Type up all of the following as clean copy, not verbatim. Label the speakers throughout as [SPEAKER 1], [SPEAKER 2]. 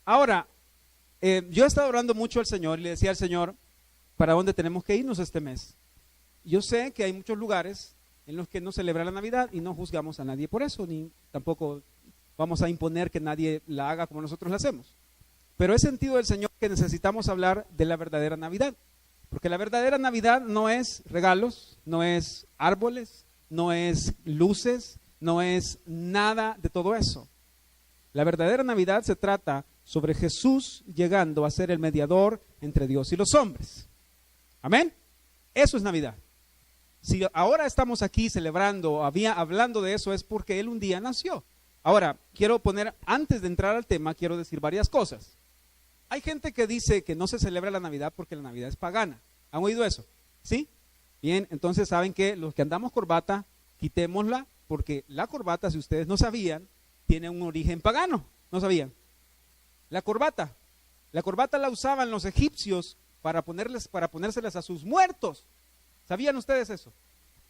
[SPEAKER 1] Ahora, yo he estado orando mucho al Señor y le decía al Señor, ¿para dónde tenemos que irnos este mes? Yo sé que hay muchos lugares en los que no celebra la Navidad y no juzgamos a nadie por eso, ni tampoco vamos a imponer que nadie la haga como nosotros la hacemos. Pero he sentido del Señor que necesitamos hablar de la verdadera Navidad, porque la verdadera Navidad no es regalos, no es árboles, no es luces, no es nada de todo eso. La verdadera Navidad se trata sobre Jesús llegando a ser el mediador entre Dios y los hombres. Amén. Eso es Navidad. Si ahora estamos aquí celebrando, hablando de eso, es porque Él un día nació. Ahora, quiero poner, antes de entrar al tema, quiero decir varias cosas. Hay gente que dice que no se celebra la Navidad porque la Navidad es pagana. ¿Han oído eso? ¿Sí? Bien, entonces saben que los que andamos corbata, quitémosla, porque la corbata, si ustedes no sabían, tiene un origen pagano. ¿No sabían? La corbata la usaban los egipcios para ponérselas a sus muertos. ¿Sabían ustedes eso?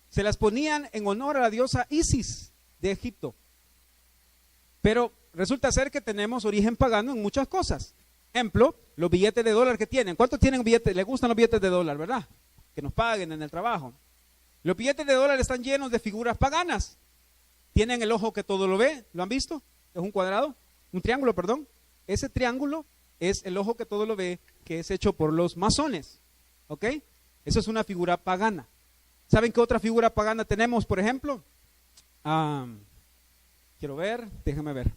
[SPEAKER 1] Se las ponían en honor a la diosa Isis de Egipto. Pero resulta ser que tenemos origen pagano en muchas cosas. Ejemplo, los billetes de dólar que tienen. ¿Cuántos tienen billetes? Les gustan los billetes de dólar, ¿verdad? Que nos paguen en el trabajo. Los billetes de dólar están llenos de figuras paganas. Tienen el ojo que todo lo ve. ¿Lo han visto? Es un cuadrado, un triángulo, perdón. Ese triángulo es el ojo que todo lo ve, que es hecho por los masones. ¿Ok? Eso es una figura pagana. ¿Saben qué otra figura pagana tenemos, por ejemplo? Quiero ver, déjenme ver.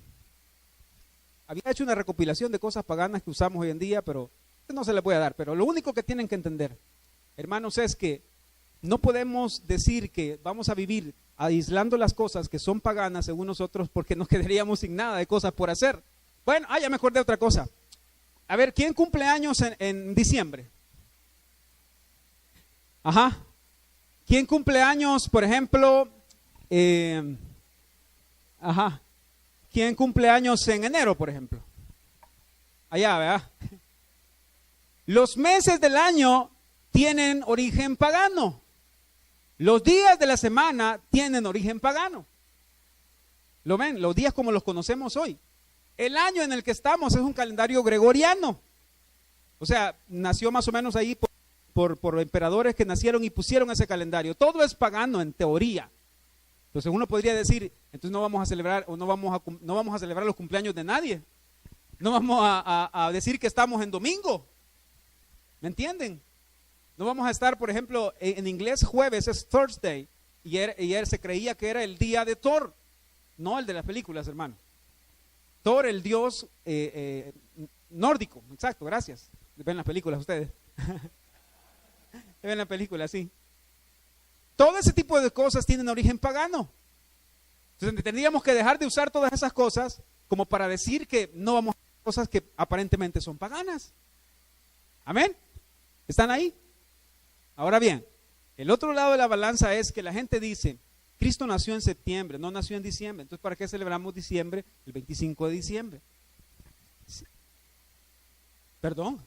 [SPEAKER 1] Había hecho una recopilación de cosas paganas que usamos hoy en día, pero no se le puede dar. Pero lo único que tienen que entender, hermanos, es que no podemos decir que vamos a vivir aislando las cosas que son paganas según nosotros, porque nos quedaríamos sin nada de cosas por hacer. Bueno, ya me acordé de otra cosa. A ver, ¿quién cumple años en diciembre? Ajá. ¿Quién cumple años, por ejemplo? ¿Quién cumple años en enero, por ejemplo? Allá, ¿verdad? Los meses del año tienen origen pagano. Los días de la semana tienen origen pagano. ¿Lo ven? Los días como los conocemos hoy. El año en el que estamos es un calendario gregoriano. O sea, nació más o menos ahí por emperadores que nacieron y pusieron ese calendario. Todo es pagano en teoría. Entonces uno podría decir, entonces no vamos a celebrar o no vamos a celebrar los cumpleaños de nadie. No vamos a decir que estamos en domingo. ¿Me entienden? No vamos a estar, por ejemplo, en inglés jueves es Thursday y él se creía que era el día de Thor, no el de las películas, hermano. Thor, el dios nórdico, exacto, gracias. Ven las películas ustedes. Ven la película, sí. Todo ese tipo de cosas tienen origen pagano. Entonces tendríamos que dejar de usar todas esas cosas como para decir que no vamos a hacer cosas que aparentemente son paganas. Amén. ¿Están ahí? Ahora bien, el otro lado de la balanza es que la gente dice, Cristo nació en septiembre, no nació en diciembre. Entonces, ¿para qué celebramos diciembre? El 25 de diciembre. Sí. Perdón.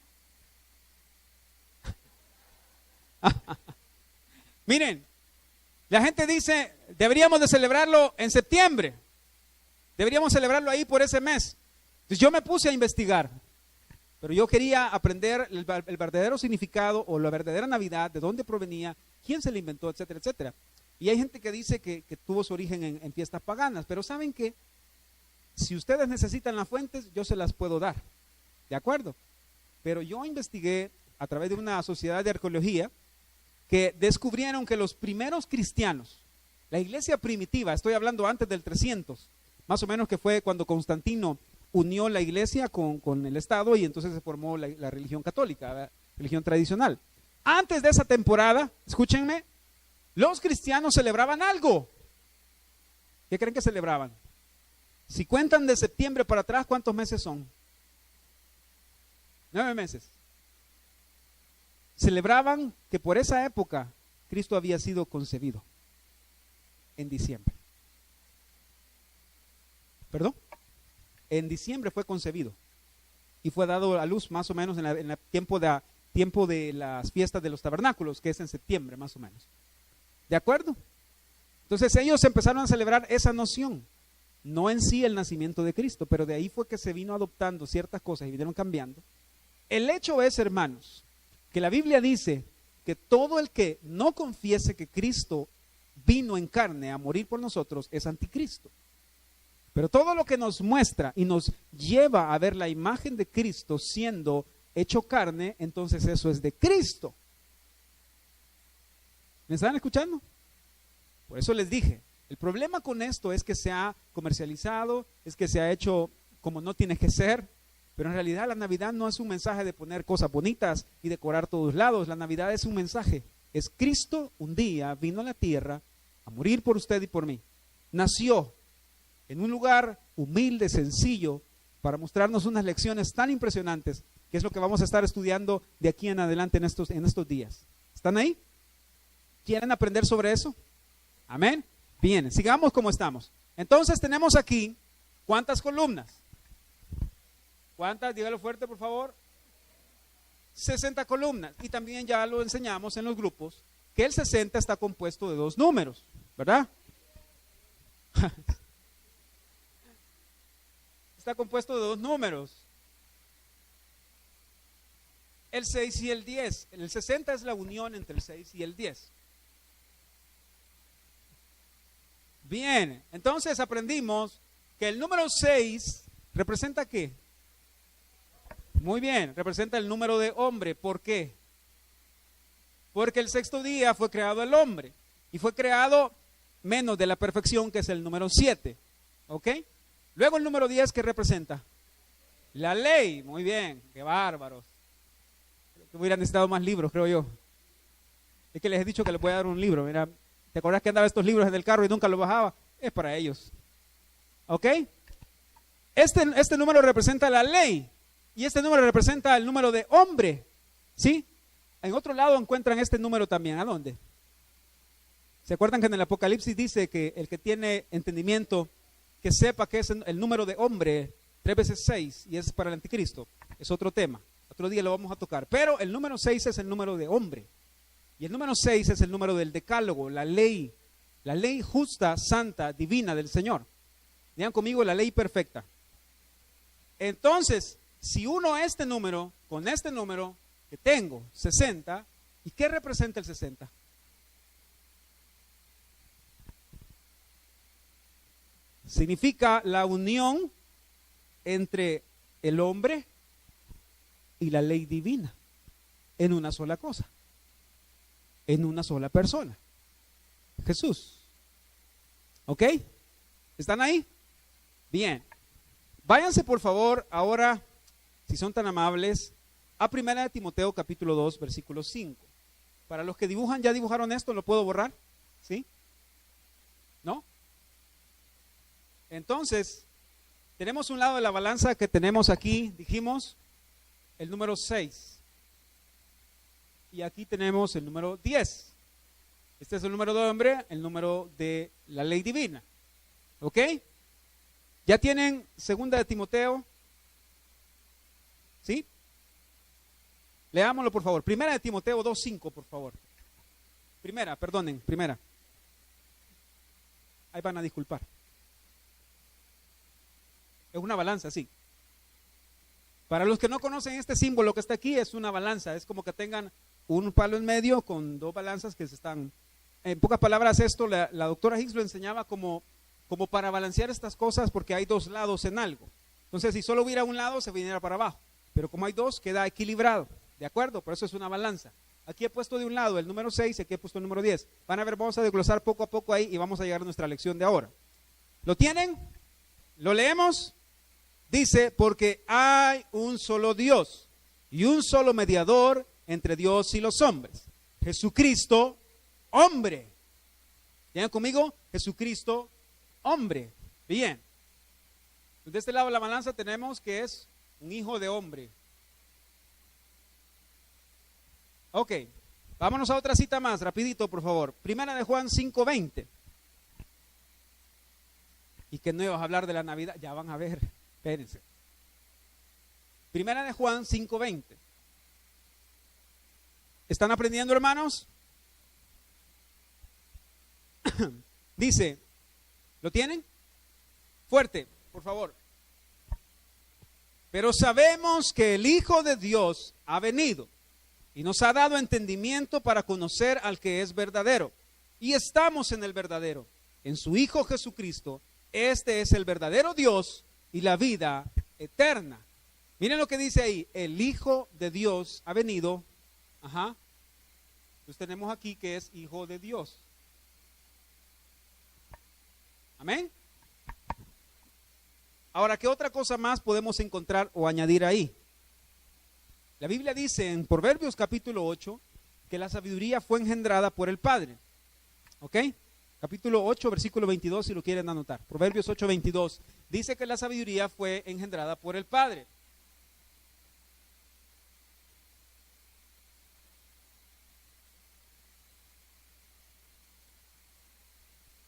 [SPEAKER 1] Miren, la gente dice, deberíamos de celebrarlo en septiembre. Deberíamos celebrarlo ahí por ese mes. Entonces yo me puse a investigar, pero yo quería aprender el verdadero significado o la verdadera Navidad, de dónde provenía, quién se la inventó, etcétera, etcétera. Y hay gente que dice que tuvo su origen en fiestas paganas, pero ¿saben qué? Si ustedes necesitan las fuentes, yo se las puedo dar, ¿de acuerdo? Pero yo investigué a través de una sociedad de arqueología que descubrieron que los primeros cristianos, la iglesia primitiva, estoy hablando antes del 300, más o menos que fue cuando Constantino unió la iglesia con el Estado y entonces se formó la religión católica, la religión tradicional. Antes de esa temporada, escúchenme, los cristianos celebraban algo. ¿Qué creen que celebraban? Si cuentan de septiembre para atrás, ¿cuántos meses son? 9 meses. Celebraban que por esa época Cristo había sido concebido en diciembre. ¿Perdón? En diciembre fue concebido y fue dado a luz más o menos en el tiempo de las fiestas de los tabernáculos, que es en septiembre más o menos. ¿De acuerdo? Entonces ellos empezaron a celebrar esa noción. no en sí el nacimiento de Cristo, pero de ahí fue que se vino adoptando ciertas cosas y vinieron cambiando. El hecho es, hermanos, que la Biblia dice que todo el que no confiese que Cristo vino en carne a morir por nosotros es anticristo. Pero todo lo que nos muestra y nos lleva a ver la imagen de Cristo siendo hecho carne, entonces eso es de Cristo. ¿Me están escuchando? Por eso les dije, el problema con esto es que se ha comercializado, es que se ha hecho como no tiene que ser, pero en realidad la Navidad no es un mensaje de poner cosas bonitas y decorar todos lados. La Navidad es un mensaje, es Cristo un día vino a la tierra a morir por usted y por mí. Nació en un lugar humilde, sencillo, para mostrarnos unas lecciones tan impresionantes, que es lo que vamos a estar estudiando de aquí en adelante en estos días. ¿Están ahí? ¿Quieren aprender sobre eso? Amén. Bien, sigamos como estamos. Entonces tenemos aquí, ¿cuántas columnas? ¿Cuántas? Dígalo fuerte, por favor. 60 columnas. Y también ya lo enseñamos en los grupos, que el 60 está compuesto de 2 números, ¿verdad? Está compuesto de 2 números. El 6 y el 10. El 60 es la unión entre el 6 y el 10. Bien, entonces aprendimos que el número 6 representa ¿qué? Muy bien, representa el número de hombre. ¿Por qué? Porque el sexto día fue creado el hombre y fue creado menos de la perfección, que es el número 7. ¿Ok? Luego el número 10, ¿qué representa? La ley. Muy bien, qué bárbaros. Creo que hubieran necesitado más libros, creo yo. Es que les he dicho que les voy a dar un libro. Mira, ¿te acordás que andaba estos libros en el carro y nunca los bajaba? Es para ellos. ¿Ok? Este número representa la ley. Y este número representa el número de hombre. ¿Sí? En otro lado encuentran este número también. ¿A dónde? ¿Se acuerdan que en el Apocalipsis dice que el que tiene entendimiento, que sepa que es el número de hombre, 3 veces 6, y es para el anticristo? Es otro tema. Otro día lo vamos a tocar. Pero el número 6 es el número de hombre. Y el número 6 es el número del decálogo, la ley justa, santa, divina del Señor. Digan conmigo, la ley perfecta. Entonces, si uno este número, con este número que tengo, 60, ¿y qué representa el 60? Significa la unión entre el hombre y la ley divina en una sola cosa, en una sola persona, Jesús. ¿Ok? ¿Están ahí? Bien. Váyanse por favor ahora, si son tan amables, a 1 Timoteo capítulo 2, versículo 5. Para los que dibujan, ¿ya dibujaron esto? ¿Lo puedo borrar? ¿Sí? ¿No? Entonces, tenemos un lado de la balanza que tenemos aquí, dijimos, el número 6. Y aquí tenemos el número 10. Este es el número de hombre, el número de la ley divina. ¿Ok? ¿Ya tienen 2 de Timoteo? ¿Sí? Leámoslo por favor. 1 de Timoteo 2:5, por favor. Primera. Ahí van a disculpar. Es una balanza, sí. Para los que no conocen este símbolo que está aquí, es una balanza. Es como que tengan un palo en medio con 2 balanzas que se están... En pocas palabras, esto la doctora Hicks lo enseñaba como para balancear estas cosas, porque hay 2 lados en algo. Entonces, si solo hubiera un lado, se viniera para abajo. Pero como hay 2, queda equilibrado. ¿De acuerdo? Por eso es una balanza. Aquí he puesto de un lado el número 6, aquí he puesto el número 10. Van a ver, vamos a desglosar poco a poco ahí y vamos a llegar a nuestra lección de ahora. ¿Lo tienen? ¿Lo leemos? Dice, porque hay un solo Dios y un solo mediador entre Dios y los hombres, Jesucristo, hombre. ¿Llegan conmigo? Jesucristo, hombre. Bien. De este lado de la balanza tenemos que es un hijo de hombre. Ok, vámonos a otra cita más, rapidito por favor. 1 de Juan 5:20. Y que no ibas a hablar de la Navidad, ya van a ver, espérense. 1 de Juan 5:20. ¿Están aprendiendo, hermanos? Dice, ¿lo tienen? Fuerte, por favor. Pero sabemos que el Hijo de Dios ha venido y nos ha dado entendimiento para conocer al que es verdadero. Y estamos en el verdadero, en su Hijo Jesucristo. Este es el verdadero Dios y la vida eterna. Miren lo que dice ahí, el Hijo de Dios ha venido. Ajá. Entonces tenemos aquí que es Hijo de Dios. Amén. Ahora, ¿qué otra cosa más podemos encontrar o añadir ahí? La Biblia dice en Proverbios capítulo 8 que la sabiduría fue engendrada por el Padre. ¿Ok? Capítulo 8, versículo 22, si lo quieren anotar. Proverbios 8, 22. Dice que la sabiduría fue engendrada por el Padre.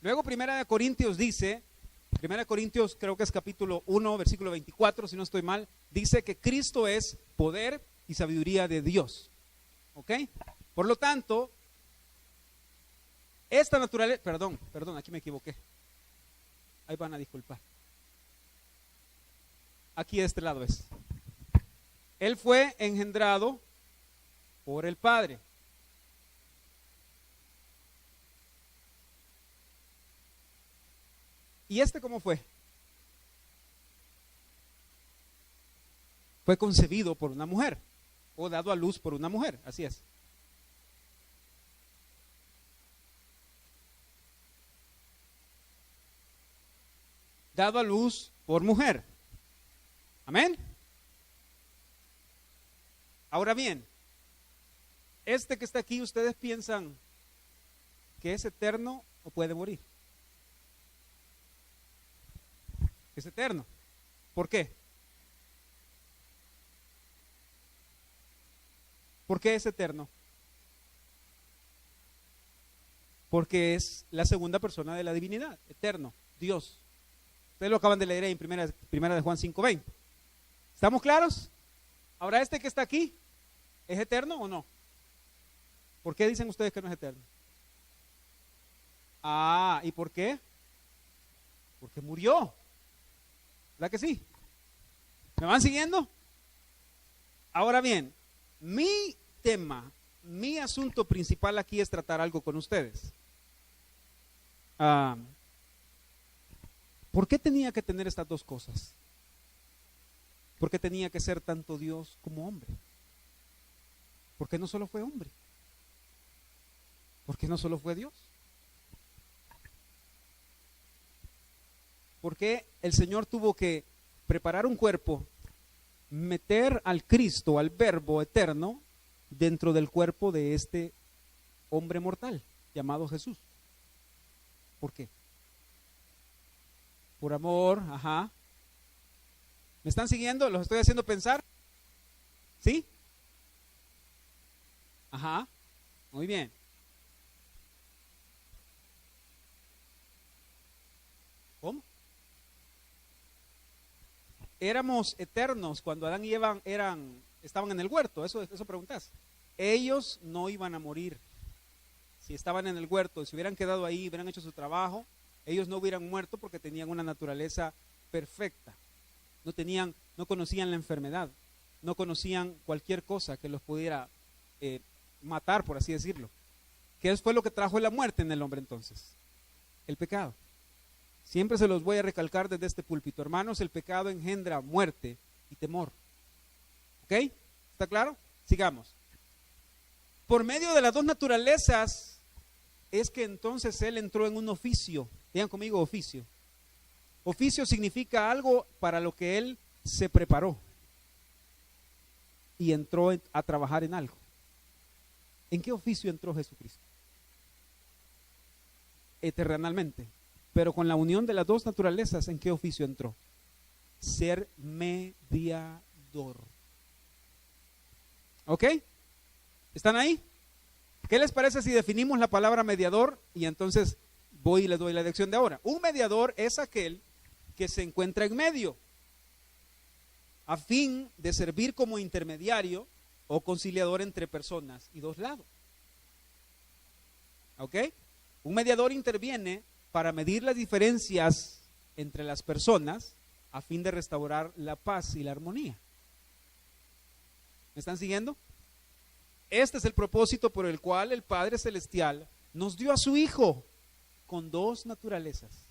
[SPEAKER 1] Luego Primera de Corintios dice, Primera de Corintios creo que es capítulo 1, versículo 24, si no estoy mal, dice que Cristo es poder y sabiduría de Dios. ¿Ok? Por lo tanto, esta naturaleza, perdón, aquí me equivoqué. Ahí van a disculpar. Aquí de este lado es. Él fue engendrado por el Padre. ¿Y este cómo fue? Fue concebido por una mujer o dado a luz por una mujer, así es. Dado a luz por mujer. Amén. Ahora bien, este que está aquí, ¿ustedes piensan que es eterno o puede morir? Es eterno. ¿Por qué? ¿Por qué es eterno? Porque es la segunda persona de la divinidad, eterno, Dios. Ustedes lo acaban de leer ahí en primera de Juan 5:20. ¿Estamos claros? Ahora, este que está aquí, ¿es eterno o no? ¿Por qué dicen ustedes que no es eterno? Ah, ¿y por qué? Porque murió. ¿Verdad que sí? ¿Me van siguiendo? Ahora bien, mi tema, mi asunto principal aquí es tratar algo con ustedes. ¿Por qué tenía que tener estas dos cosas? ¿Por qué tenía que ser tanto Dios como hombre? ¿Por qué no solo fue hombre? ¿Por qué no solo fue Dios? ¿Por qué el Señor tuvo que preparar un cuerpo, meter al Cristo, al Verbo eterno, dentro del cuerpo de este hombre mortal llamado Jesús? ¿Por qué? Por amor, ajá. ¿Me están siguiendo? ¿Los estoy haciendo pensar? ¿Sí? Ajá. Muy bien. ¿Cómo? Éramos eternos cuando Adán y Eva estaban en el huerto, eso preguntas. Ellos no iban a morir. Si estaban en el huerto, si hubieran quedado ahí, hubieran hecho su trabajo, ellos no hubieran muerto porque tenían una naturaleza perfecta. No conocían la enfermedad, no conocían cualquier cosa que los pudiera matar, por así decirlo. ¿Qué fue lo que trajo la muerte en el hombre entonces? El pecado. Siempre se los voy a recalcar desde este púlpito. Hermanos, el pecado engendra muerte y temor. ¿Ok? ¿Está claro? Sigamos. Por medio de las dos naturalezas es que entonces él entró en un oficio. Digan conmigo, oficio. Oficio significa algo para lo que él se preparó y entró a trabajar en algo. ¿En qué oficio entró Jesucristo? Eternamente. Pero con la unión de las dos naturalezas, ¿en qué oficio entró? Ser mediador. ¿Ok? ¿Están ahí? ¿Qué les parece si definimos la palabra mediador? Y entonces voy y les doy la lección de ahora. Un mediador es aquel que se encuentra en medio, a fin de servir como intermediario o conciliador entre personas y dos lados. ¿Ok? Un mediador interviene para medir las diferencias entre las personas a fin de restaurar la paz y la armonía. ¿Me están siguiendo? Este es el propósito por el cual el Padre Celestial nos dio a su Hijo con dos naturalezas,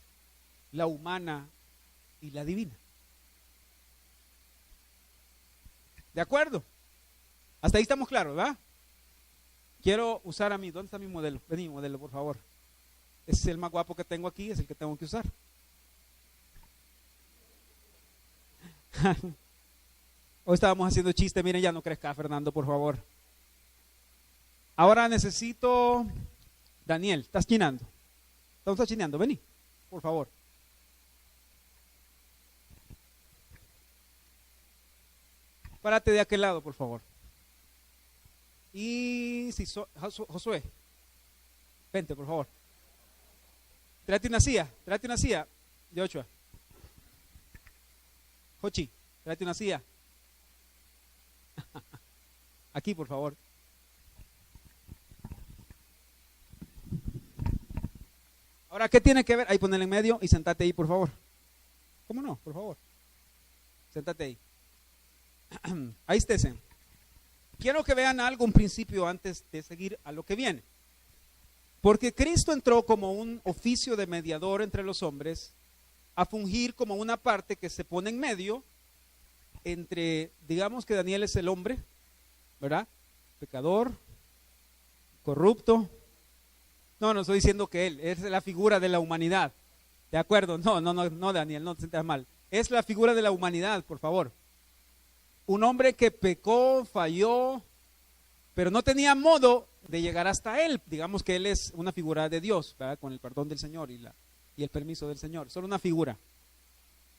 [SPEAKER 1] la humana y la divina. ¿De acuerdo? Hasta ahí estamos claros, ¿verdad? Quiero usar a mí. ¿Dónde está mi modelo? Vení, modelo, por favor. Ese es el más guapo que tengo aquí, es el que tengo que usar. Hoy estábamos haciendo chiste, miren, ya no crezca, Fernando, por favor. Ahora necesito, Daniel, estás chinando. Estás chineando, vení, por favor. Párate de aquel lado, por favor. Y si Josué, vente, por favor. Tráete una silla, de 8. Jochi, tráete una silla. Aquí, por favor. Ahora, ¿qué tiene que ver? Ahí ponele en medio y sentate ahí, por favor. ¿Cómo no? Por favor. Sentate ahí. Ahí estése. Quiero que vean algo, un principio antes de seguir a lo que viene. Porque Cristo entró como un oficio de mediador entre los hombres a fungir como una parte que se pone en medio entre, digamos que Daniel es el hombre, ¿verdad? Pecador, corrupto. No estoy diciendo que él es la figura de la humanidad. ¿De acuerdo? No, Daniel, no te sientas mal. Es la figura de la humanidad, por favor. Un hombre que pecó, falló, pero no tenía modo de llegar hasta él. Digamos que él es una figura de Dios, ¿verdad? Con el perdón del Señor y el permiso del Señor. Solo una figura.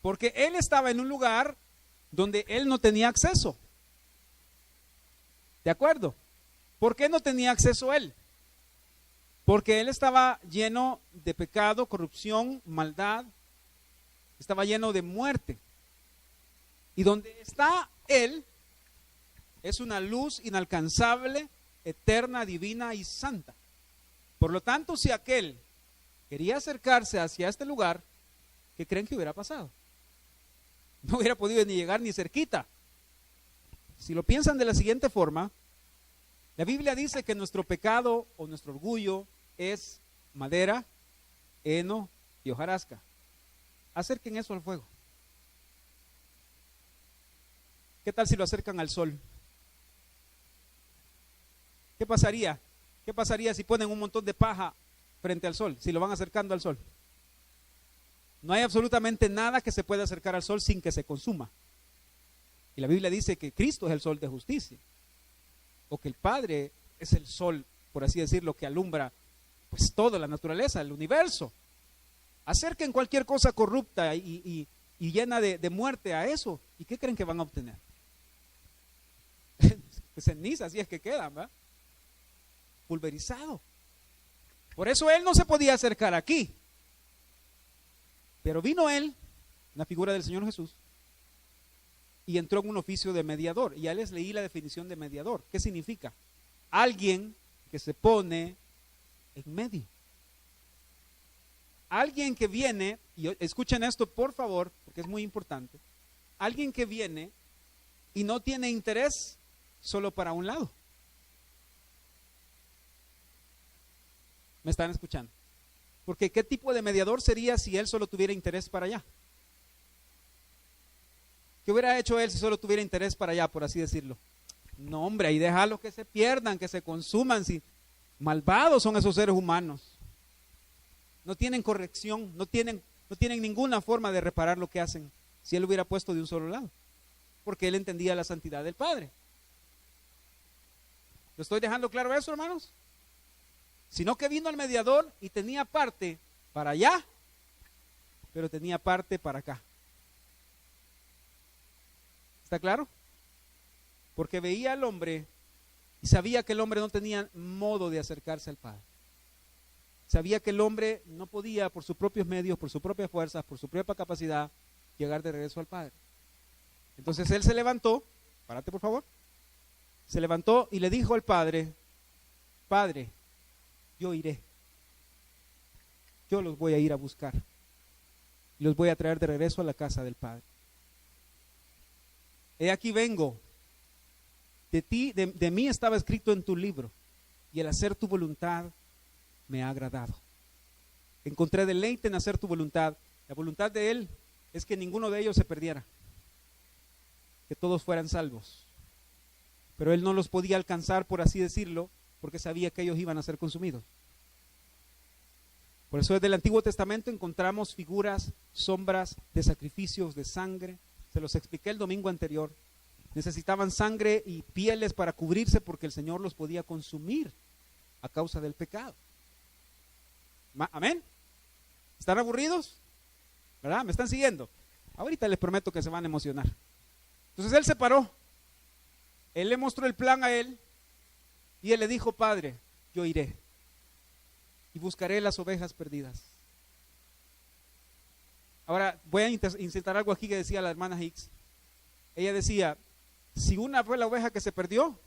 [SPEAKER 1] Porque él estaba en un lugar donde él no tenía acceso. ¿De acuerdo? ¿Por qué no tenía acceso él? Porque él estaba lleno de pecado, corrupción, maldad. Estaba lleno de muerte. Y donde está él es una luz inalcanzable, eterna, divina y santa. Por lo tanto, si aquel quería acercarse hacia este lugar, ¿qué creen que hubiera pasado? No hubiera podido ni llegar ni cerquita. Si lo piensan de la siguiente forma, la Biblia dice que nuestro pecado o nuestro orgullo es madera, heno y hojarasca. Acerquen eso al fuego. ¿Qué tal si lo acercan al sol? ¿Qué pasaría? ¿Qué pasaría si ponen un montón de paja frente al sol, si lo van acercando al sol? No hay absolutamente nada que se pueda acercar al sol sin que se consuma. Y la Biblia dice que Cristo es el sol de justicia, o que el Padre es el sol, por así decirlo, que alumbra pues toda la naturaleza, el universo. Acerquen cualquier cosa corrupta y llena de muerte a eso, ¿y qué creen que van a obtener? Ceniza, así es que quedan, ¿verdad? Pulverizado. Por eso él no se podía acercar aquí. Pero vino él, una figura del Señor Jesús, y entró en un oficio de mediador. Y ya les leí la definición de mediador. ¿Qué significa? Alguien que se pone en medio. Alguien que viene, y escuchen esto por favor, porque es muy importante. Alguien que viene y no tiene interés solo para un lado. ¿Me están escuchando? Porque ¿qué tipo de mediador sería si él solo tuviera interés para allá? ¿Qué hubiera hecho él si solo tuviera interés para allá, por así decirlo? No, hombre, ahí déjalos que se pierdan, que se consuman. Si malvados son esos seres humanos. No tienen corrección, no tienen ninguna forma de reparar lo que hacen si él hubiera puesto de un solo lado. Porque él entendía la santidad del Padre. ¿Lo estoy dejando claro eso, hermanos? Sino que vino el mediador y tenía parte para allá, pero tenía parte para acá. ¿Está claro? Porque veía al hombre y sabía que el hombre no tenía modo de acercarse al Padre. Sabía que el hombre no podía por sus propios medios, por sus propias fuerzas, por su propia capacidad, llegar de regreso al Padre. Entonces él se levantó, párate por favor, se levantó y le dijo al Padre: Padre, yo iré, yo los voy a ir a buscar. y los voy a traer de regreso a la casa del Padre. He aquí vengo, de mí estaba escrito en tu libro, y el hacer tu voluntad me ha agradado. Encontré deleite en hacer tu voluntad. La voluntad de Él es que ninguno de ellos se perdiera, que todos fueran salvos. Pero Él no los podía alcanzar, por así decirlo, porque sabía que ellos iban a ser consumidos. Por eso desde el Antiguo Testamento encontramos figuras, sombras de sacrificios de sangre. Se los expliqué el domingo anterior. Necesitaban sangre y pieles para cubrirse porque el Señor los podía consumir a causa del pecado. ¿Amén? ¿Están aburridos? ¿Verdad? ¿Me están siguiendo? Ahorita les prometo que se van a emocionar. Entonces Él se paró. Él le mostró el plan a Él y Él le dijo: Padre, yo iré y buscaré las ovejas perdidas. Ahora voy a insertar algo aquí que decía la hermana Hicks. Ella decía: si una fue la oveja que se perdió,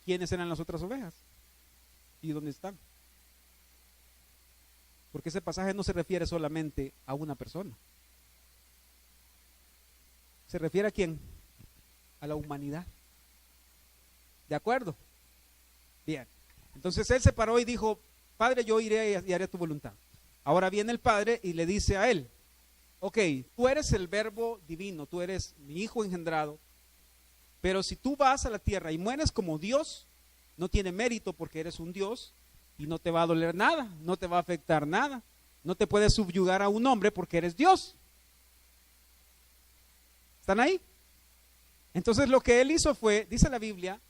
[SPEAKER 1] ¿quiénes eran las otras ovejas? ¿Y dónde están? Porque ese pasaje no se refiere solamente a una persona. ¿Se refiere a quién? A la humanidad. ¿De acuerdo? Bien. Entonces Él se paró y dijo: Padre, yo iré y haré tu voluntad. Ahora viene el Padre y le dice a Él: ok, tú eres el verbo divino, tú eres mi hijo engendrado, pero si tú vas a la tierra y mueres como Dios, no tiene mérito porque eres un Dios y no te va a doler nada, no te va a afectar nada, no te puedes subyugar a un hombre porque eres Dios. ¿Están ahí? Entonces lo que Él hizo fue, dice la Biblia,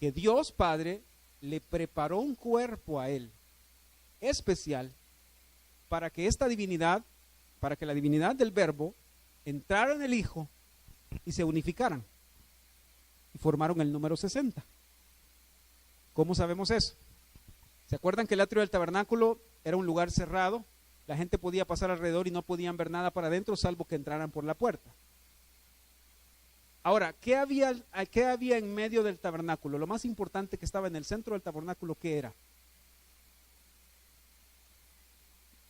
[SPEAKER 1] que Dios Padre le preparó un cuerpo a Él especial para que esta divinidad, para que la divinidad del verbo entrara en el Hijo y se unificaran y formaron el número 60. ¿Cómo sabemos eso? ¿Se acuerdan que el atrio del tabernáculo era un lugar cerrado? La gente podía pasar alrededor y no podían ver nada para adentro salvo que entraran por la puerta. Ahora, ¿qué había en medio del tabernáculo? Lo más importante que estaba en el centro del tabernáculo, ¿qué era?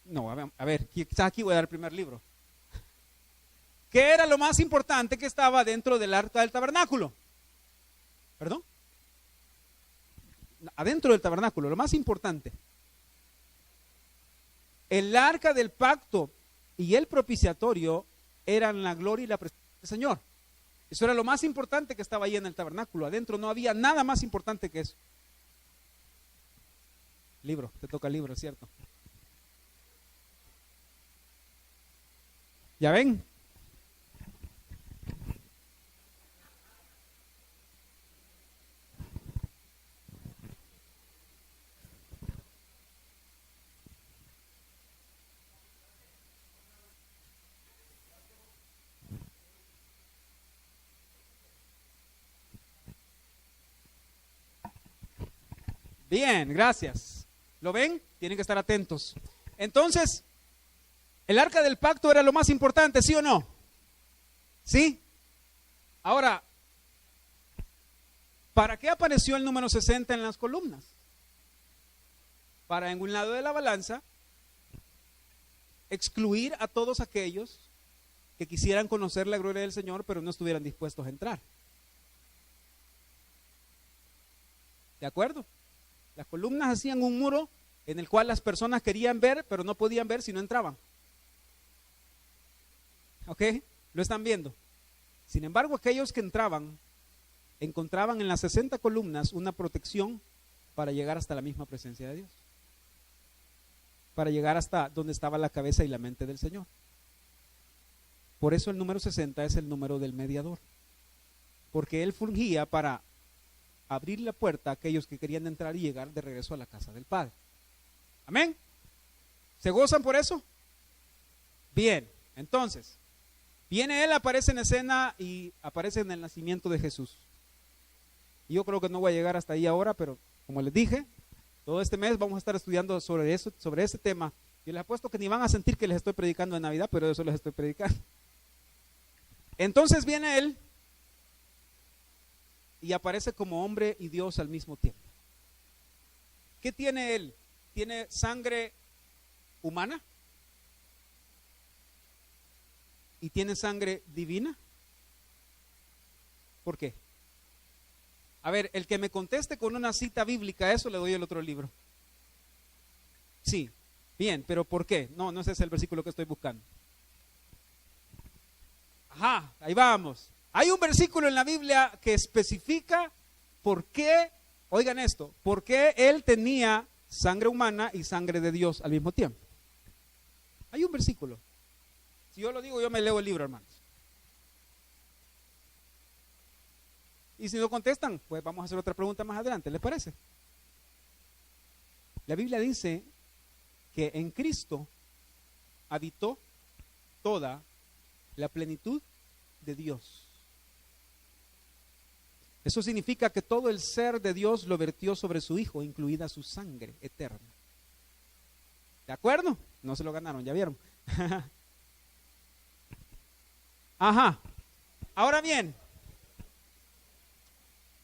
[SPEAKER 1] No, a ver, quizás aquí voy a dar el primer libro. ¿Qué era lo más importante que estaba dentro del arca del tabernáculo? ¿Perdón? Adentro del tabernáculo, lo más importante. El arca del pacto y el propiciatorio eran la gloria y la presencia del Señor. Eso era lo más importante que estaba ahí en el tabernáculo. Adentro no había nada más importante que eso. Libro, te toca el libro, ¿cierto? ¿Ya ven? Bien, gracias. ¿Lo ven? Tienen que estar atentos. Entonces, el arca del pacto era lo más importante, ¿sí o no? ¿Sí? Ahora, ¿para qué apareció el número 60 en las columnas? Para en un lado de la balanza excluir a todos aquellos que quisieran conocer la gloria del Señor, pero no estuvieran dispuestos a entrar. ¿De acuerdo? Las columnas hacían un muro en el cual las personas querían ver, pero no podían ver si no entraban. ¿Ok? Lo están viendo. Sin embargo, aquellos que entraban, encontraban en las 60 columnas una protección para llegar hasta la misma presencia de Dios. Para llegar hasta donde estaba la cabeza y la mente del Señor. Por eso el número 60 es el número del mediador. Porque Él fungía para abrir la puerta a aquellos que querían entrar y llegar de regreso a la casa del Padre. ¿Amén? ¿Se gozan por eso? Bien, entonces, viene Él, aparece en escena y aparece en el nacimiento de Jesús. Y yo creo que no voy a llegar hasta ahí ahora, pero como les dije, todo este mes vamos a estar estudiando sobre eso, sobre ese tema. Y les apuesto que ni van a sentir que les estoy predicando en Navidad, pero eso les estoy predicando. Entonces viene Él y aparece como hombre y Dios al mismo tiempo. ¿Qué tiene Él? ¿Tiene sangre humana? y tiene sangre divina? ¿Por qué? A ver, el que me conteste con una cita bíblica, eso le doy el otro libro. Sí, bien, pero ¿por qué? No, no ese es el versículo que estoy buscando. Ajá, ahí vamos. Hay un versículo en la Biblia que especifica por qué, oigan esto, por qué él tenía sangre humana y sangre de Dios al mismo tiempo. Hay un versículo. Si yo lo digo, yo me leo el libro, hermanos. Y si no contestan, pues vamos a hacer otra pregunta más adelante, ¿les parece? La Biblia dice que en Cristo habitó toda la plenitud de Dios. Eso significa que todo el ser de Dios lo vertió sobre su Hijo, incluida su sangre eterna. ¿De acuerdo? No se lo ganaron, ya vieron. Ajá. Ahora bien,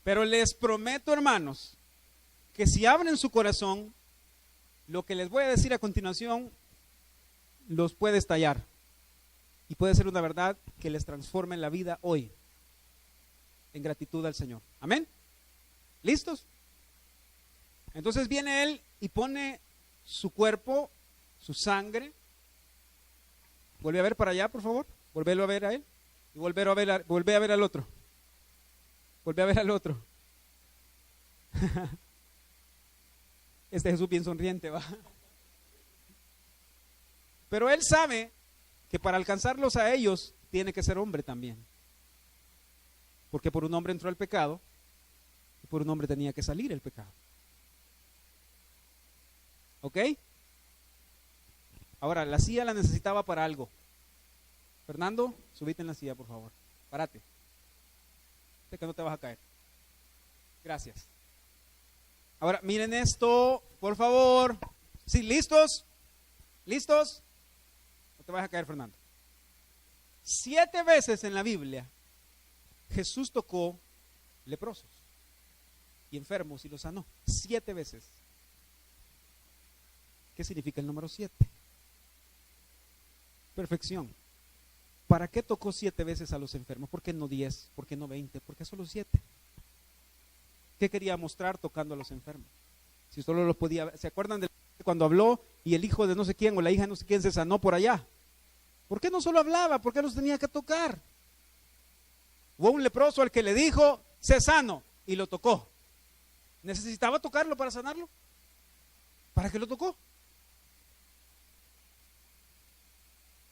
[SPEAKER 1] pero les prometo, hermanos, que si abren su corazón, lo que les voy a decir a continuación los puede estallar y puede ser una verdad que les transforme la vida hoy en gratitud al Señor. Amén. ¿Listos? Entonces viene Él y pone su cuerpo, su sangre. Vuelve a ver para allá, por favor. Volvelo a ver a Él y vuelve a ver al otro. Vuelve a ver al otro. Este Jesús bien sonriente, va. Pero Él sabe que para alcanzarlos a ellos tiene que ser hombre también. Porque por un hombre entró el pecado y por un hombre tenía que salir el pecado. ¿Ok? Ahora, la silla la necesitaba para algo. Fernando, subite en la silla, por favor. Párate. Sé que no te vas a caer. Gracias. Ahora, miren esto, por favor. ¿Sí, listos? ¿Listos? No te vas a caer, Fernando. 7 veces en la Biblia Jesús tocó leprosos y enfermos y los sanó. 7 veces. ¿Qué significa el número 7? Perfección. ¿Para qué tocó 7 veces a los enfermos? ¿Por qué no 10? ¿Por qué no 20? ¿Por qué solo 7? ¿Qué quería mostrar tocando a los enfermos? Si solo los podía ver. ¿Se acuerdan de cuando habló y el hijo de no sé quién o la hija de no sé quién se sanó por allá? ¿Por qué no solo hablaba? ¿Por qué los tenía que tocar? Hubo un leproso al que le dijo, sé sano, y lo tocó. ¿Necesitaba tocarlo para sanarlo? ¿Para qué lo tocó?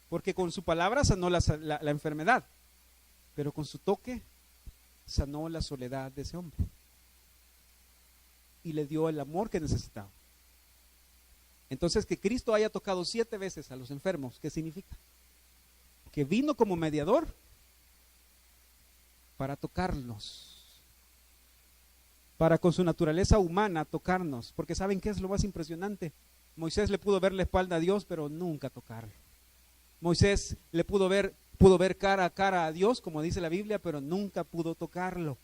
[SPEAKER 1] Porque con su palabra sanó la enfermedad, pero con su toque sanó la soledad de ese hombre y le dio el amor que necesitaba. Entonces, que Cristo haya tocado 7 veces a los enfermos, ¿qué significa? Que vino como mediador para tocarnos, para con su naturaleza humana tocarnos, porque ¿saben qué es lo más impresionante? Moisés le pudo ver la espalda a Dios, pero nunca tocarlo. Moisés le pudo ver cara a cara a Dios, como dice la Biblia, pero nunca pudo tocarlo.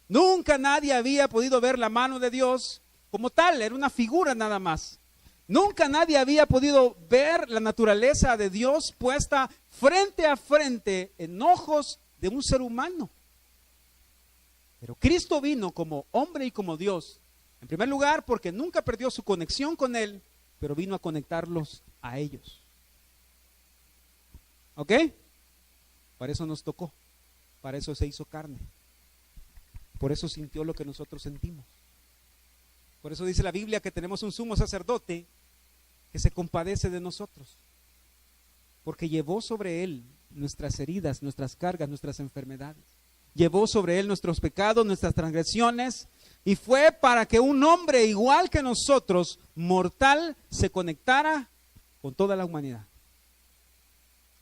[SPEAKER 1] Nunca nadie había podido ver la mano de Dios como tal, era una figura nada más. Nunca nadie había podido ver la naturaleza de Dios puesta frente a frente en ojos de un ser humano. Pero Cristo vino como hombre y como Dios, en primer lugar porque nunca perdió su conexión con Él, pero vino a conectarlos a ellos. ¿Ok? Para eso nos tocó, para eso se hizo carne, por eso sintió lo que nosotros sentimos. Por eso dice la Biblia que tenemos un sumo sacerdote que se compadece de nosotros, porque llevó sobre Él nuestras heridas, nuestras cargas, nuestras enfermedades. Llevó sobre Él nuestros pecados, nuestras transgresiones, y fue para que un hombre igual que nosotros, mortal, se conectara con toda la humanidad.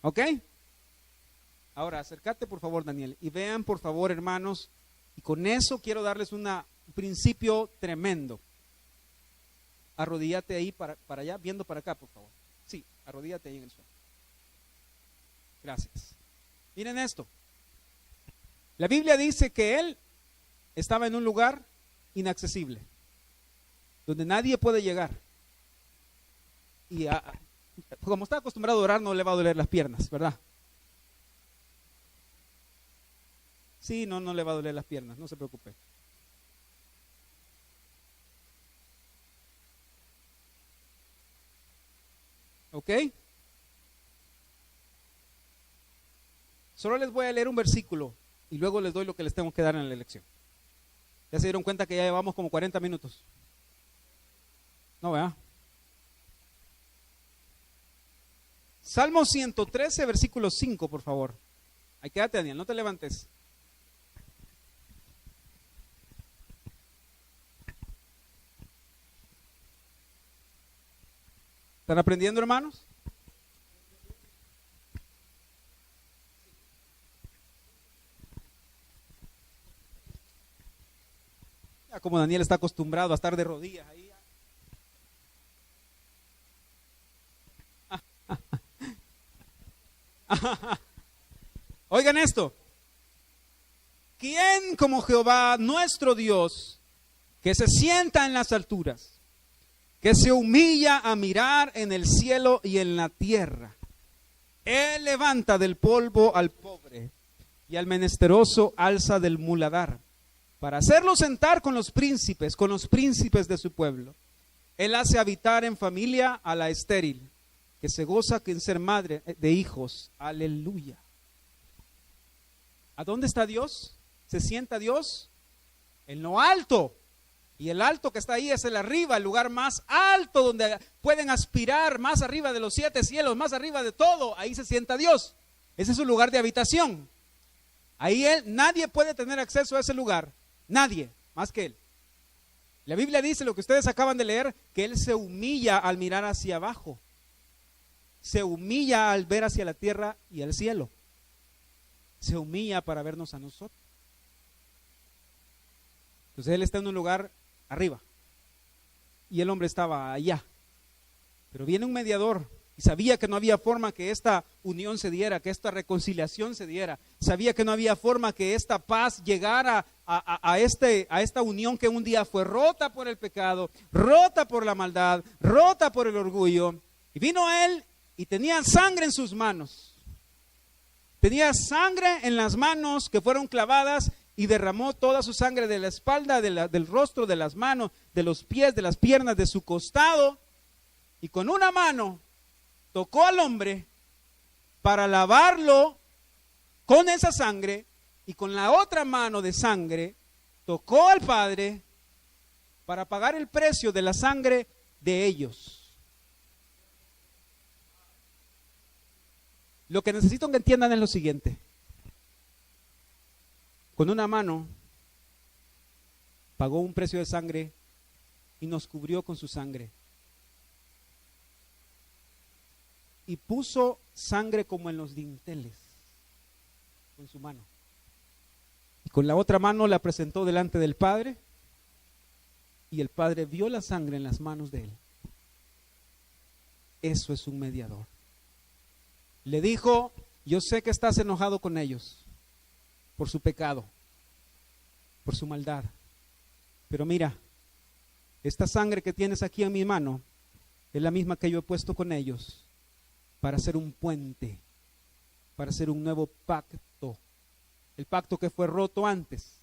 [SPEAKER 1] ¿Ok? Ahora, acércate por favor, Daniel, y vean por favor, hermanos, y con eso quiero darles un principio tremendo. Arrodíllate ahí para allá, viendo para acá, por favor. Sí, arrodíllate ahí en el suelo. Gracias. Miren esto. La Biblia dice que Él estaba en un lugar inaccesible, donde nadie puede llegar. Y como está acostumbrado a orar, no le va a doler las piernas, ¿verdad? Sí, no le va a doler las piernas, no se preocupe. ¿Ok? Solo les voy a leer un versículo y luego les doy lo que les tengo que dar en la lección. ¿Ya se dieron cuenta que ya llevamos como 40 minutos? No, ¿verdad? Salmo 113, versículo 5, por favor. Ahí quédate, Daniel, no te levantes. ¿Están aprendiendo, hermanos? Ya como Daniel está acostumbrado a estar de rodillas ahí. Oigan esto. ¿Quién como Jehová, nuestro Dios, que se sienta en las alturas, que se humilla a mirar en el cielo y en la tierra? Él levanta del polvo al pobre y al menesteroso alza del muladar, para hacerlo sentar con los príncipes de su pueblo. Él hace habitar en familia a la estéril, que se goza en ser madre de hijos. Aleluya. ¿A dónde está Dios? ¿Se sienta Dios? En lo alto. Y el alto que está ahí es el arriba, el lugar más alto donde pueden aspirar, más arriba de los 7 cielos, más arriba de todo. Ahí se sienta Dios. Ese es su lugar de habitación. Ahí nadie puede tener acceso a ese lugar. Nadie, más que Él. La Biblia dice, lo que ustedes acaban de leer, que Él se humilla al mirar hacia abajo. Se humilla al ver hacia la tierra y el cielo. Se humilla para vernos a nosotros. Entonces Él está en un lugar arriba y el hombre estaba allá. Pero viene un mediador y sabía que no había forma que esta unión se diera, que esta reconciliación se diera. Sabía que no había forma que esta paz llegara a esta unión que un día fue rota por el pecado, rota por la maldad, rota por el orgullo. Y vino Él y tenía sangre en sus manos. Tenía sangre en las manos que fueron clavadas y derramó toda su sangre de la espalda, del rostro, de las manos, de los pies, de las piernas, de su costado. Y con una mano tocó al hombre para lavarlo con esa sangre, y con la otra mano de sangre tocó al Padre para pagar el precio de la sangre de ellos. Lo que necesito que entiendan es lo siguiente. Con una mano pagó un precio de sangre y nos cubrió con su sangre. Y puso sangre como en los dinteles con su mano. Y con la otra mano la presentó delante del Padre, y el Padre vio la sangre en las manos de Él. Eso es un mediador. Le dijo: yo sé que estás enojado con ellos por su pecado, por su maldad, pero mira, esta sangre que tienes aquí en mi mano es la misma que yo he puesto con ellos para hacer un puente, para hacer un nuevo pacto, el pacto que fue roto antes,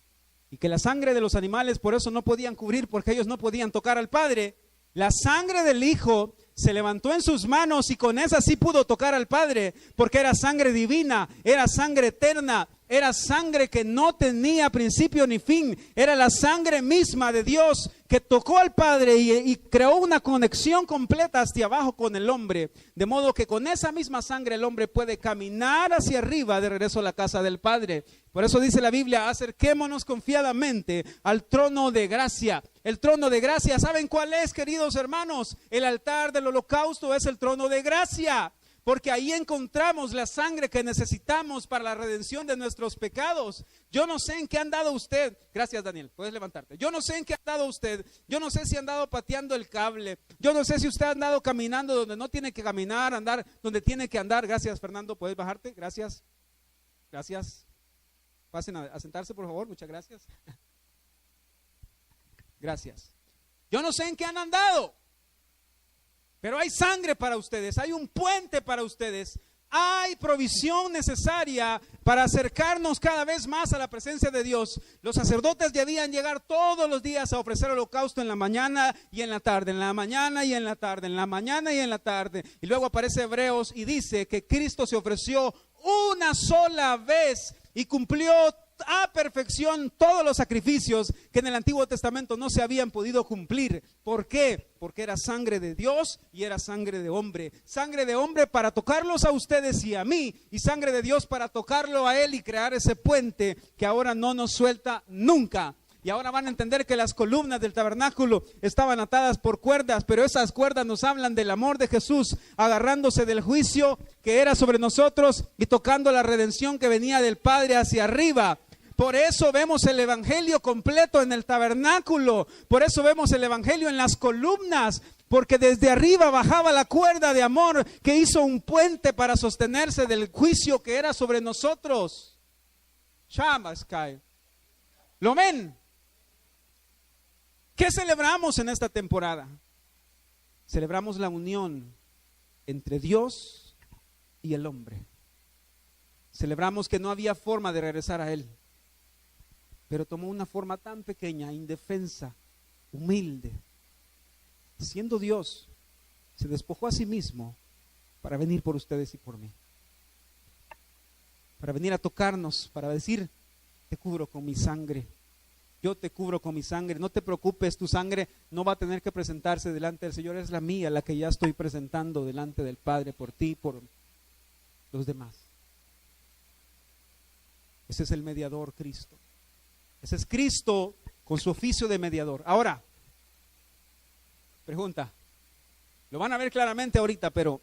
[SPEAKER 1] y que la sangre de los animales por eso no podían cubrir, porque ellos no podían tocar al Padre. La sangre del Hijo se levantó en sus manos y con esa sí pudo tocar al Padre, porque era sangre divina, era sangre eterna, era sangre que no tenía principio ni fin, era la sangre misma de Dios que tocó al Padre y creó una conexión completa hacia abajo con el hombre, de modo que con esa misma sangre el hombre puede caminar hacia arriba de regreso a la casa del Padre. Por eso dice la Biblia: acerquémonos confiadamente al trono de gracia. El trono de gracia, ¿saben cuál es, queridos hermanos? El altar del holocausto es el trono de gracia, porque ahí encontramos la sangre que necesitamos para la redención de nuestros pecados. Yo no sé en qué ha andado usted. Gracias, Daniel, puedes levantarte. Yo no sé en qué ha andado usted. Yo no sé si ha andado pateando el cable. Yo no sé si usted ha andado caminando donde no tiene que caminar, andar donde tiene que andar. Gracias, Fernando, puedes bajarte. Gracias. Gracias. Pasen a sentarse, por favor. Muchas gracias. Gracias. Yo no sé en qué han andado, pero hay sangre para ustedes, hay un puente para ustedes, hay provisión necesaria para acercarnos cada vez más a la presencia de Dios. Los sacerdotes debían llegar todos los días a ofrecer holocausto en la mañana y en la tarde, en la mañana y en la tarde, en la mañana y en la tarde. Y luego aparece Hebreos y dice que Cristo se ofreció una sola vez y cumplió a perfección todos los sacrificios que en el Antiguo Testamento no se habían podido cumplir. ¿Por qué? Porque era sangre de Dios y era sangre de hombre. Sangre de hombre para tocarlos a ustedes y a mí, y sangre de Dios para tocarlo a Él y crear ese puente que ahora no nos suelta nunca. Y ahora van a entender que las columnas del tabernáculo estaban atadas por cuerdas, pero esas cuerdas nos hablan del amor de Jesús, agarrándose del juicio que era sobre nosotros y tocando la redención que venía del Padre hacia arriba. Por eso vemos el evangelio completo en el tabernáculo, por eso vemos el evangelio en las columnas, porque desde arriba bajaba la cuerda de amor que hizo un puente para sostenerse del juicio que era sobre nosotros. Shamaskai. ¿Lo ven? ¿Qué celebramos en esta temporada? Celebramos la unión entre Dios y el hombre. Celebramos que no había forma de regresar a Él, pero tomó una forma tan pequeña, indefensa, humilde. Siendo Dios, se despojó a sí mismo para venir por ustedes y por mí. Para venir a tocarnos, para decir, te cubro con mi sangre. Yo te cubro con mi sangre, no te preocupes, tu sangre no va a tener que presentarse delante del Señor, es la mía, la que ya estoy presentando delante del Padre por ti, por los demás. Ese es el mediador, Cristo. Ese es Cristo con su oficio de mediador. Ahora, pregunta, lo van a ver claramente ahorita, pero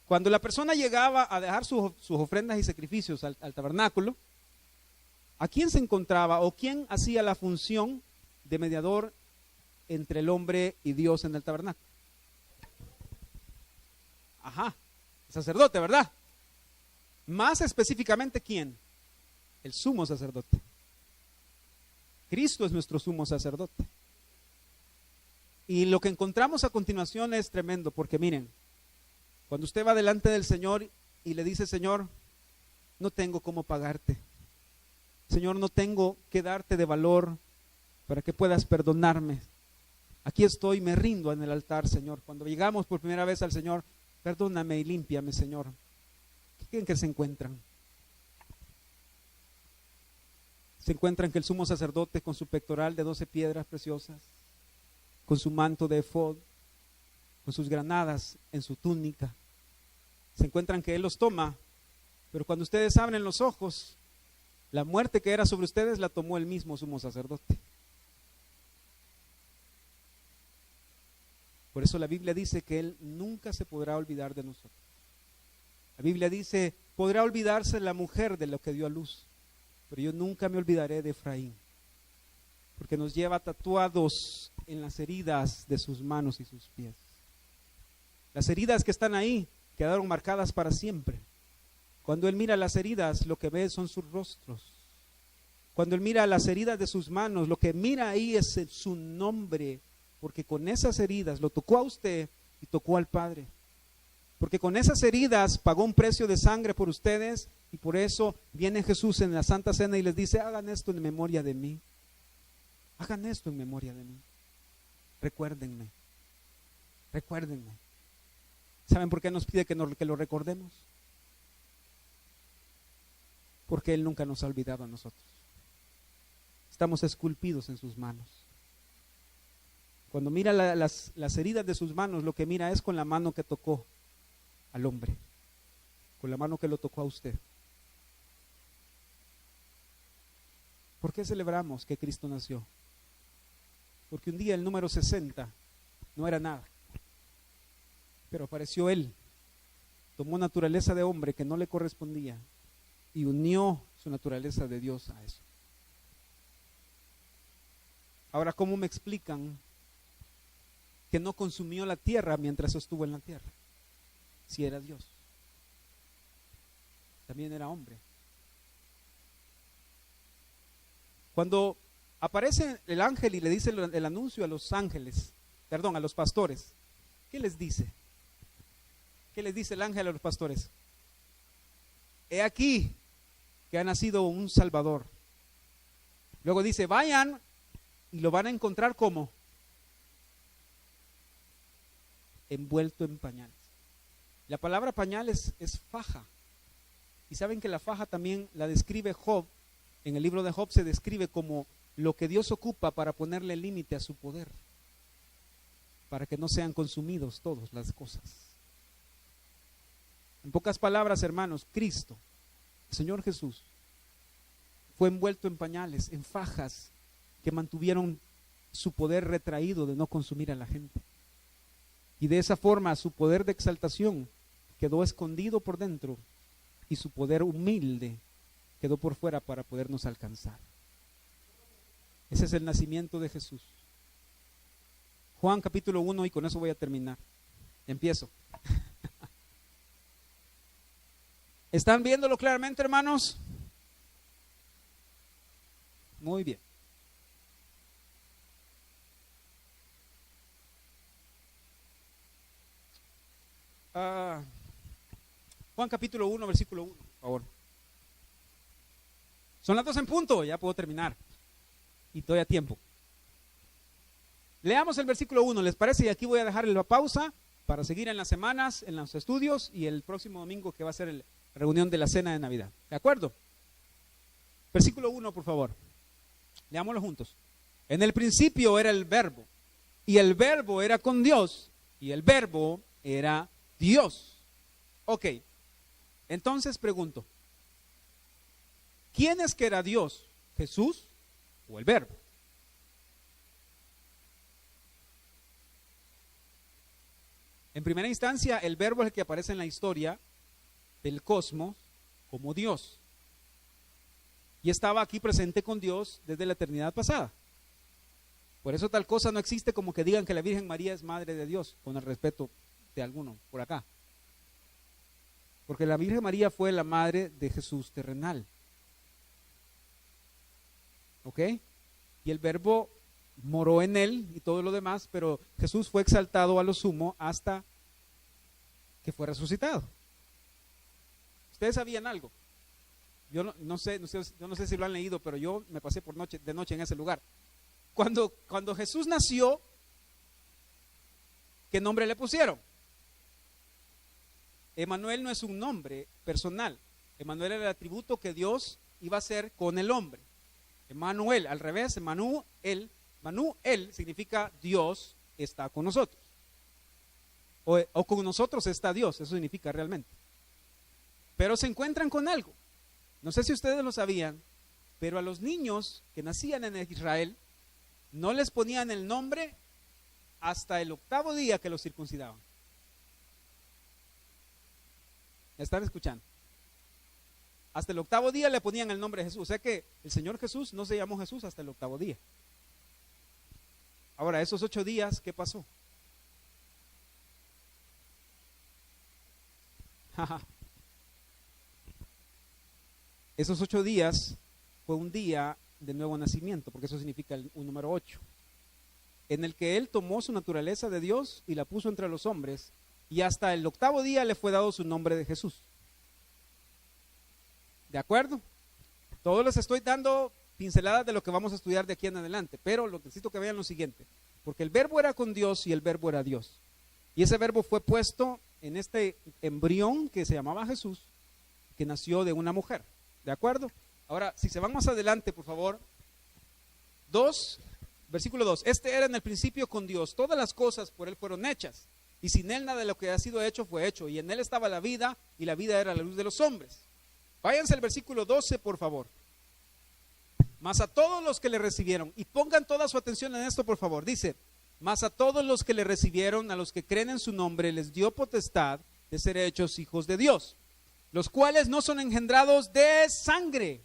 [SPEAKER 1] cuando la persona llegaba a dejar sus ofrendas y sacrificios al tabernáculo, ¿a quién se encontraba o quién hacía la función de mediador entre el hombre y Dios en el tabernáculo? Ajá, el sacerdote, ¿verdad? Más específicamente, ¿quién? El sumo sacerdote. Cristo es nuestro sumo sacerdote. Y lo que encontramos a continuación es tremendo, porque miren, cuando usted va delante del Señor y le dice, Señor, no tengo cómo pagarte. Señor, no tengo que darte de valor para que puedas perdonarme. Aquí estoy, me rindo en el altar, Señor. Cuando llegamos por primera vez al Señor, perdóname y límpiame, Señor. ¿Qué creen que se encuentran? Se encuentran que el sumo sacerdote con su pectoral de 12 piedras preciosas, con su manto de efod, con sus granadas en su túnica, se encuentran que Él los toma, pero cuando ustedes abren los ojos, la muerte que era sobre ustedes la tomó el mismo sumo sacerdote. Por eso la Biblia dice que Él nunca se podrá olvidar de nosotros. La Biblia dice, podrá olvidarse la mujer de lo que dio a luz, pero yo nunca me olvidaré de Efraín, porque nos lleva tatuados en las heridas de sus manos y sus pies. Las heridas que están ahí quedaron marcadas para siempre. Cuando Él mira las heridas, lo que ve son sus rostros. Cuando Él mira las heridas de sus manos, lo que mira ahí es su nombre, porque con esas heridas lo tocó a usted y tocó al Padre. Porque con esas heridas pagó un precio de sangre por ustedes, y por eso viene Jesús en la Santa Cena y les dice, hagan esto en memoria de mí. Hagan esto en memoria de mí. Recuérdenme. Recuérdenme. ¿Saben por qué nos pide que lo recordemos? Porque Él nunca nos ha olvidado a nosotros. Estamos esculpidos en sus manos. Cuando mira las heridas de sus manos, lo que mira es con la mano que tocó al hombre, con la mano que lo tocó a usted. ¿Por qué celebramos que Cristo nació? Porque un día el número 60 no era nada, pero apareció Él, tomó naturaleza de hombre que no le correspondía y unió su naturaleza de Dios a eso. Ahora, ¿cómo me explican que no consumió la tierra mientras estuvo en la tierra? Si era Dios, también era hombre. Cuando aparece el ángel y le dice el anuncio a los ángeles, perdón, a los pastores, ¿qué les dice? ¿qué les dice el ángel a los pastores? He aquí que ha nacido un Salvador. Luego dice, vayan y lo van a encontrar como envuelto en pañales. La palabra pañales es faja. Y saben que la faja también la describe Job. En el libro de Job se describe como lo que Dios ocupa para ponerle límite a su poder, para que no sean consumidos todas las cosas. En pocas palabras, hermanos, Cristo, el Señor Jesús, fue envuelto en pañales, en fajas que mantuvieron su poder retraído de no consumir a la gente. Y de esa forma su poder de exaltación quedó escondido por dentro y su poder humilde quedó por fuera para podernos alcanzar. Ese es el nacimiento de Jesús. Juan capítulo 1, y con eso voy a terminar. Empiezo. ¿Están viéndolo claramente, hermanos? Muy bien. Juan capítulo 1, versículo 1, por favor. Son las 2 en punto, ya puedo terminar. Y estoy a tiempo. Leamos el versículo 1, ¿les parece? Y aquí voy a dejar la pausa para seguir en las semanas, en los estudios y el próximo domingo que va a ser la reunión de la cena de Navidad. ¿De acuerdo? Versículo 1, por favor. Leámoslo juntos. En el principio era el verbo, y el verbo era con Dios, y el verbo era Dios. Ok, entonces pregunto, ¿quién es que era Dios? ¿Jesús o el verbo? En primera instancia, el verbo es el que aparece en la historia del cosmos como Dios. Y estaba aquí presente con Dios desde la eternidad pasada. Por eso tal cosa no existe como que digan que la Virgen María es madre de Dios, con el respeto de alguno por acá. Porque la Virgen María fue la madre de Jesús terrenal. ¿Ok? Y el verbo moró en él y todo lo demás, pero Jesús fue exaltado a lo sumo hasta que fue resucitado. ¿Ustedes sabían algo? Yo no sé si lo han leído, pero yo me pasé de noche en ese lugar. Cuando Jesús nació, ¿qué nombre le pusieron? Emanuel no es un nombre personal. Emanuel era el atributo que Dios iba a hacer con el hombre. Emanuel, al revés, Manuel significa Dios está con nosotros. O con nosotros está Dios, eso significa realmente. Pero se encuentran con algo. No sé si ustedes lo sabían, pero a los niños que nacían en Israel no les ponían el nombre hasta el 8º día que los circuncidaban. ¿Me están escuchando? Hasta el 8º día le ponían el nombre de Jesús. O sea que el Señor Jesús no se llamó Jesús hasta el 8º día. Ahora, esos 8 días, ¿qué pasó? Esos 8 días fue un día de nuevo nacimiento, porque eso significa un número 8, en el que Él tomó su naturaleza de Dios y la puso entre los hombres, y hasta el 8º día le fue dado su nombre de Jesús. ¿De acuerdo? Todos les estoy dando pinceladas de lo que vamos a estudiar de aquí en adelante, pero lo que necesito que vean lo siguiente, porque el verbo era con Dios y el verbo era Dios, y ese verbo fue puesto en este embrión que se llamaba Jesús, que nació de una mujer. ¿De acuerdo? Ahora, si se van más adelante, por favor, versículo 2, este era en el principio con Dios, todas las cosas por Él fueron hechas, y sin Él nada de lo que ha sido hecho fue hecho, y en Él estaba la vida, y la vida era la luz de los hombres. Váyanse al versículo 12, por favor. Mas a todos los que le recibieron, y pongan toda su atención en esto, por favor, dice, mas a todos los que le recibieron, a los que creen en su nombre, les dio potestad de ser hechos hijos de Dios, los cuales no son engendrados de sangre,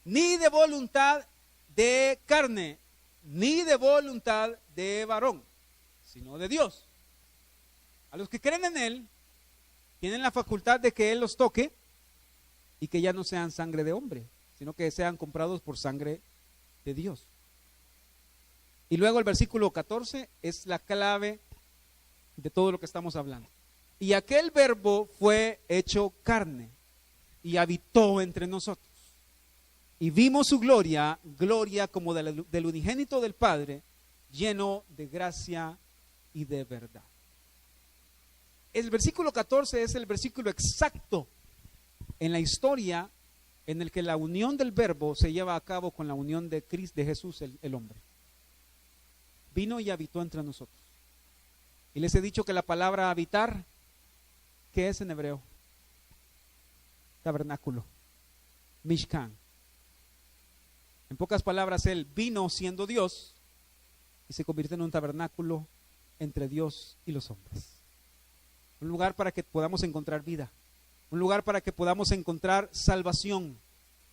[SPEAKER 1] ni de voluntad de carne, ni de voluntad de varón, sino de Dios. A los que creen en Él, tienen la facultad de que Él los toque y que ya no sean sangre de hombre, sino que sean comprados por sangre de Dios. Y luego el versículo 14 es la clave de todo lo que estamos hablando. Y aquel verbo fue hecho carne y habitó entre nosotros. Y vimos su gloria, gloria como del unigénito del Padre, lleno de gracia y de verdad. El versículo 14 es el versículo exacto en la historia en el que la unión del verbo se lleva a cabo con la unión de Cristo, de Jesús, el hombre. Vino y habitó entre nosotros. Y les he dicho que la palabra habitar, ¿qué es en hebreo? Tabernáculo, Mishkan. En pocas palabras, Él vino siendo Dios y se convirtió en un tabernáculo entre Dios y los hombres. Un lugar para que podamos encontrar vida, un lugar para que podamos encontrar salvación, un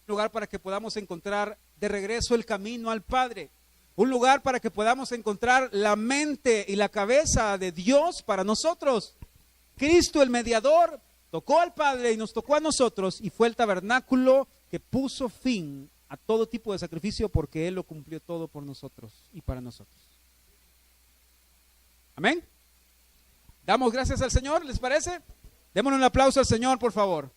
[SPEAKER 1] lugar para que podamos encontrar de regreso el camino al Padre, un lugar para que podamos encontrar la mente y la cabeza de Dios para nosotros. Cristo, el mediador, tocó al Padre y nos tocó a nosotros, y fue el tabernáculo que puso fin a todo tipo de sacrificio, porque Él lo cumplió todo por nosotros y para nosotros. Amén. Damos gracias al Señor, ¿les parece? Démosle un aplauso al Señor, por favor.